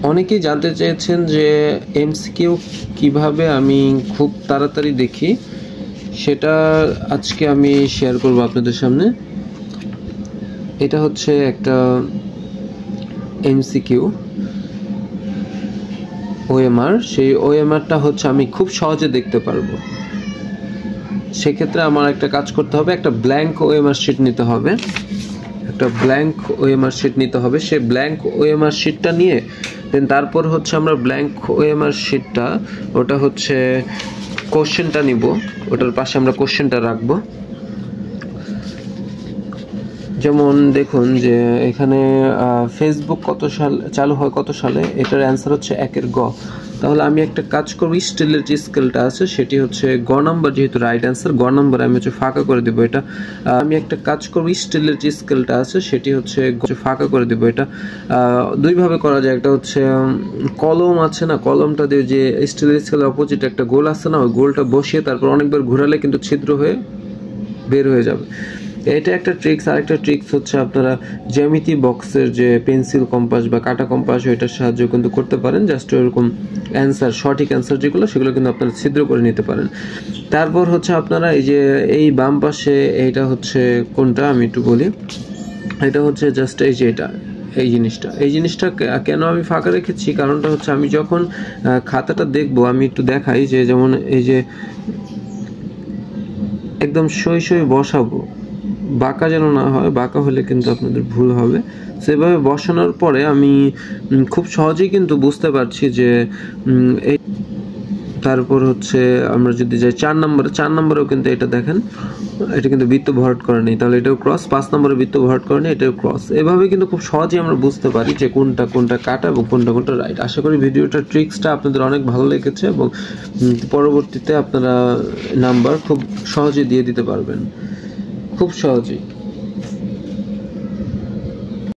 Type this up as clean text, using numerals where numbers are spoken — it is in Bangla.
অনেকেই জানতে চেয়েছেন যে এমসিকিউ কিভাবে আমি খুব তাড়াতাড়ি দেখি, সেটা আজকে আমি শেয়ার করব আপনাদের সামনে। এটা হচ্ছে একটা এমসিকিউ ওএমআর। সেই ওএমআরটা হচ্ছে আমি খুব সহজে দেখতে পারবো। সেক্ষেত্রে আমার একটা কাজ করতে হবে, একটা ব্ল্যাঙ্ক ওএমআর শিট নিতে হবে। সেই ব্ল্যাঙ্ক ওএমআর শিটটা নিয়ে দেন তারপর হচ্ছে আমরা ব্ল্যাঙ্ক ওএমআর শিটটা, ওটা হচ্ছে কোশ্চেনটা নিব, ওটার পাশে আমরা কোশ্চেনটা রাখবো। যেমন দেখুন যে এখানে ফেসবুক কত সাল চালু হয়, কত সালে, এটার অ্যান্সার হচ্ছে 1 গ। তাহলে আমি একটা কাজ করব, স্টিলের যে স্কেলটা আছে সেটি হচ্ছে গ নাম্বার, যেহেতু রাইট অ্যান্সার গ নাম্বার আমি হচ্ছে ফাঁকা করে দেবো। এটা আমি একটা কাজ করব, স্টিলের যে স্কেলটা আছে সেটি হচ্ছে ফাঁকা করে দেবো। এটা দুইভাবে করা যায়। একটা হচ্ছে কলম আছে না, কলমটা দিয়ে যে স্টিলের স্কেলের অপোজিট একটা গোল আছে না, ওই গোলটা বসিয়ে তারপর অনেকবার ঘোরালে কিন্তু ছিদ্র হয়ে বের হয়ে যাবে। এটা একটা ট্রিক্স। আরেকটা ট্রিক্স হচ্ছে আপনারা জ্যামিতি বক্সের যে পেন্সিল কম্পাস বা কাটা কম্পাস, ওইটার সাহায্য কিন্তু করতে পারেন। জাস্ট ওরকম অ্যান্সার, সঠিক অ্যান্সার যেগুলো সেগুলো কিন্তু আপনারা ছিদ্র করে নিতে পারেন। তারপর হচ্ছে আপনারা এই যে এই বাম পাশে এইটা হচ্ছে কোনটা আমি একটু বলি, এটা হচ্ছে জাস্ট এই যে এই জিনিসটা কেন আমি ফাঁকা রেখেছি, কারণটা হচ্ছে আমি যখন খাতাটা দেখবো, আমি একটু দেখাই যে যেমন এই যে একদম সই বসাবো, বাঁকা যেন না হয়, বাঁকা হলে কিন্তু আপনাদের ভুল হবে। সেভাবে বসানোর পরে আমি খুব সহজেই কিন্তু বুঝতে পারছি যে এই। তারপর হচ্ছে আমরা যদি যাই 4 নম্বরেও কিন্তু এটা দেখেন, এটা কিন্তু বৃত্ত ভরাট করা নেই, তাহলে এটাও ক্রস। 5 নম্বরে বৃত্ত ভরাট করা নেই, এটাও ক্রস। এভাবে কিন্তু খুব সহজেই আমরা বুঝতে পারি যে কোনটা কাটা এবং কোনটা রাইট। আশা করি ভিডিওটা ট্রিক্সটা আপনাদের অনেক ভালো লেগেছে এবং পরবর্তীতে আপনারা নাম্বার খুব সহজে দিয়ে দিতে পারবেন, খুব সহজেই।